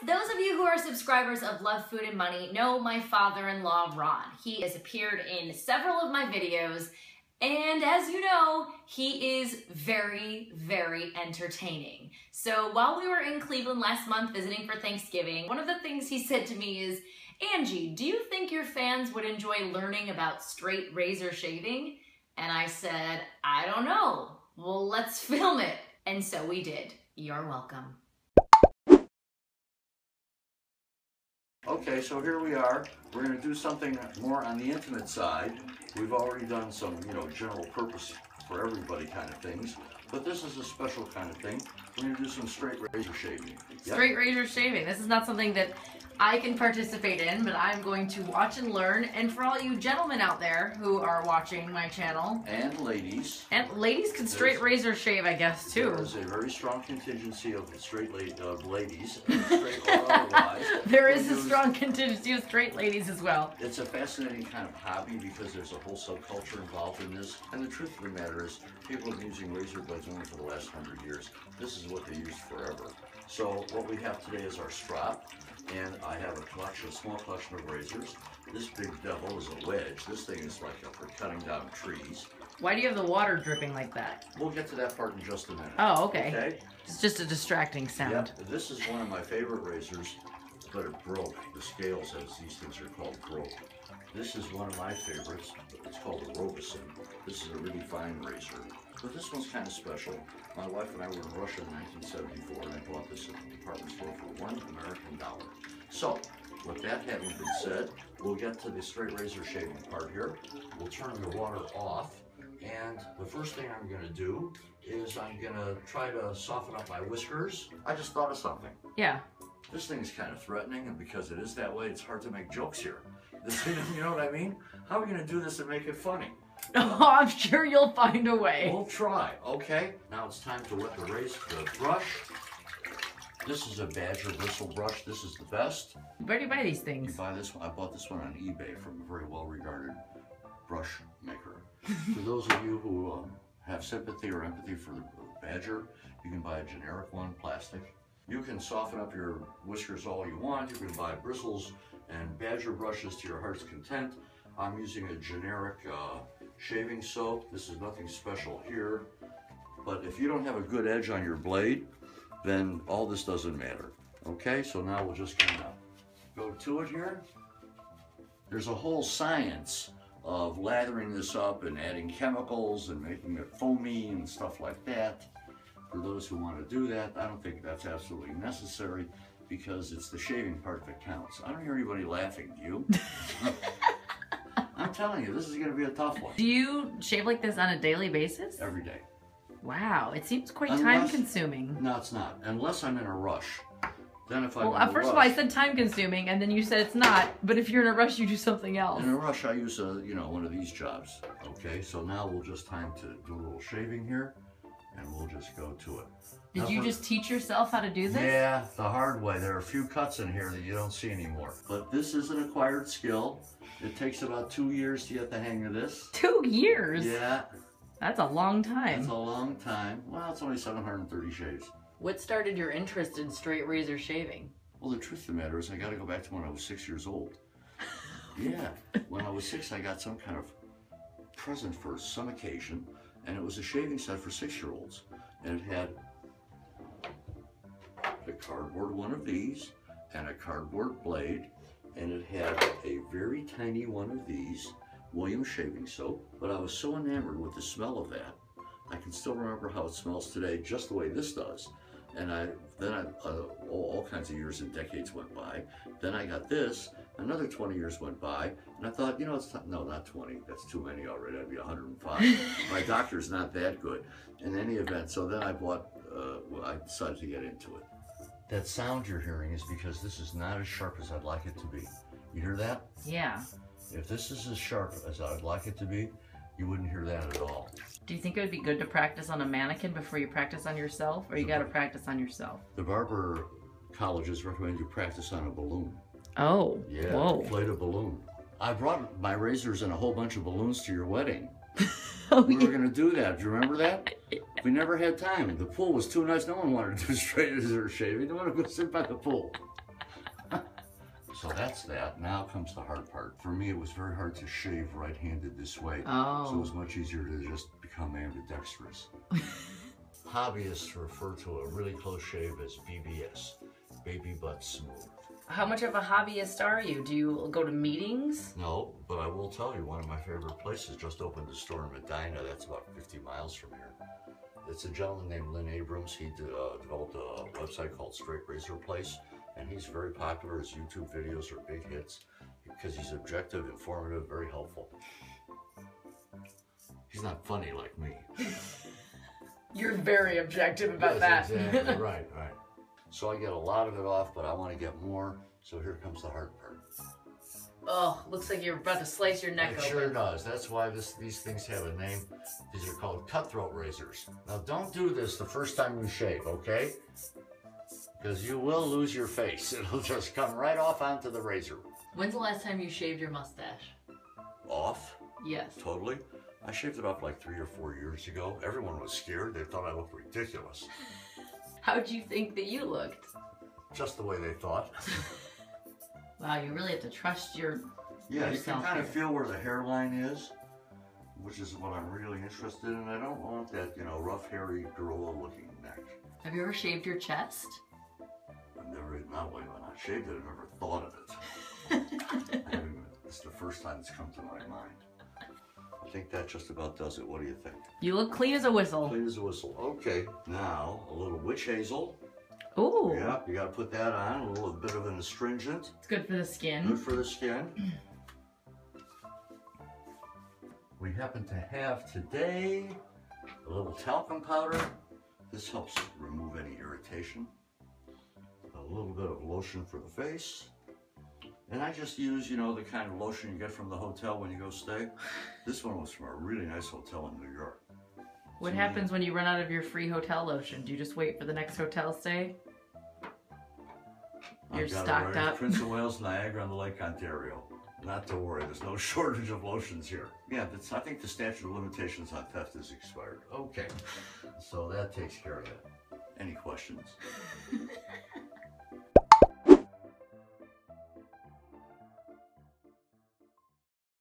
Those of you who are subscribers of Love, Food, and Money know my father-in-law, Ron. He has appeared in several of my videos, and as you know, he is very, very entertaining. So while we were in Cleveland last month visiting for Thanksgiving, one of the things he said to me is, Angie, do you think your fans would enjoy learning about straight razor shaving? And I said, I don't know. Well, let's film it. And so we did. You're welcome. Okay, so here we are. We're going to do something more on the intimate side. We've already done some, general purpose for everybody kind of things, but this is a special kind of thing. We're going to do some straight razor shaving. Straight razor shaving. This is not something that I can participate in, but I'm going to watch and learn. And for all you gentlemen out there who are watching my channel. And ladies. And ladies can straight razor shave, I guess, too. There is a very strong contingency of straight ladies, straight or otherwise. There is a strong contingency of straight ladies as well. It's a fascinating kind of hobby because there's a whole subculture involved in this. And the truth of the matter is, people have been using razor blades only for the last 100 years. This is what they used forever. So what we have today is our strop. And I have a small collection of razors. This big devil is a wedge. This thing is like for cutting down trees. Why do you have the water dripping like that? We'll get to that part in just a minute. Oh, okay. It's just a distracting sound. Yep. This is one of my favorite razors, but it broke. The scales, as these things are called, broke. This is one of my favorites. It's called a Robeson. This is a really fine razor. But this one's kind of special. My wife and I were in Russia in 1974, and I bought this at the department store for $1 American. So, with that having been said, we'll get to the straight razor shaving part here. We'll turn the water off, and the first thing I'm going to do is I'm going to try to soften up my whiskers. I just thought of something. Yeah. This thing is kind of threatening, and because it is that way, it's hard to make jokes here. You know what I mean? How are we going to do this and make it funny? Oh, I'm sure you'll find a way. We'll try, okay? Now it's time to wet the brush. This is a Badger bristle brush. This is the best. Where do you buy these things? You buy this one. I bought this one on eBay from a very well-regarded brush maker. For those of you who have sympathy or empathy for the Badger, you can buy a generic one, plastic. You can soften up your whiskers all you want. You can buy bristles and Badger brushes to your heart's content. I'm using a generic shaving soap. This is nothing special here. But if you don't have a good edge on your blade, then all this doesn't matter. Okay, so now we'll just kind of go to it here. There's a whole science of lathering this up and adding chemicals and making it foamy and stuff like that. For those who want to do that, I don't think that's absolutely necessary because it's the shaving part that counts. I don't hear anybody laughing, do you? I'm telling you, this is going to be a tough one. Do you shave like this on a daily basis? Every day. Wow, it seems quite time-consuming. No, it's not. Unless I'm in a rush. Then if I'm first of all, I said time-consuming, and then you said it's not. But if you're in a rush, you do something else. In a rush, I use one of these jobs. Okay, so now we'll just time to do a little shaving here, and we'll just go to it. Did you just teach yourself how to do this? Yeah, the hard way. There are a few cuts in here that you don't see anymore. But this is an acquired skill. It takes about 2 years to get the hang of this. 2 years? Yeah. That's a long time. That's a long time. Well, it's only 730 shaves. What started your interest in straight razor shaving? Well, the truth of the matter is I got to go back to when I was 6 years old. Yeah. When I was 6, I got some kind of present for some occasion, and it was a shaving set for 6-year-olds. And it had a cardboard one of these, and a cardboard blade, and it had a very tiny one of these, Williams shaving soap, but I was so enamored with the smell of that. I can still remember how it smells today, just the way this does. And all kinds of years and decades went by. Then I got this, another 20 years went by, and I thought, no, not 20, that's too many already, I'd be 105. My doctor's not that good. In any event, so then I I decided to get into it. That sound you're hearing is because this is not as sharp as I'd like it to be. You hear that? Yeah. If this is as sharp as I'd like it to be, you wouldn't hear that at all. Do you think it would be good to practice on a mannequin before you practice on yourself, or you got to practice on yourself? The barber colleges recommend you practice on a balloon. Oh, yeah, whoa. Inflate a balloon. I brought my razors and a whole bunch of balloons to your wedding. Oh, we were going to do that. Do you remember that? We never had time. The pool was too nice. No one wanted to do straight razor shaving. They wanted to go sit by the pool. So that's that. Now comes the hard part. For me, it was very hard to shave right-handed this way. Oh. So it was much easier to just become ambidextrous. Hobbyists refer to a really close shave as BBS, baby butt smooth. How much of a hobbyist are you? Do you go to meetings? No, but I will tell you, one of my favorite places just opened a store in Medina. That's about 50 miles from here. It's a gentleman named Lynn Abrams. He developed a website called Straight Razor Place, and he's very popular. His YouTube videos are big hits because he's objective, informative, very helpful. He's not funny like me. You're very objective about that. Exactly, right. So I get a lot of it off, but I want to get more, so here comes the hard part. Oh, looks like you're about to slice your neck It open. sure does. That's why these things have a name. These are called cutthroat razors. Now don't do this the first time you shave, okay? Because you will lose your face. It'll just come right off onto the razor. When's the last time you shaved your mustache? Off? Yes. Totally. I shaved it off like 3 or 4 years ago. Everyone was scared. They thought I looked ridiculous. How'd you think that you looked? Just the way they thought. Wow, you really have to trust yourself. Yeah, you can kind of feel where the hairline is, which is what I'm really interested in. I don't want that, rough, hairy, gorilla-looking neck. Have you ever shaved your chest? I've never, not when I shaved it, I've never thought of it. It's the first time it's come to my mind. I think that just about does it. What do you think? You look clean as a whistle. Clean as a whistle. Okay, now a little witch hazel. Ooh. Yeah, you got to put that on. A little bit of an astringent. It's good for the skin. Good for the skin. We happen to have today a little talcum powder. This helps remove any irritation. A little bit of lotion for the face. And I just use, the kind of lotion you get from the hotel when you go stay. This one was from a really nice hotel in New York. What happens when you run out of your free hotel lotion? Do you just wait for the next hotel stay? You're stocked up. Prince of Wales, Niagara on the Lake Ontario. Not to worry, there's no shortage of lotions here. Yeah, I think the statute of limitations on theft is expired. Okay, so that takes care of that. Any questions?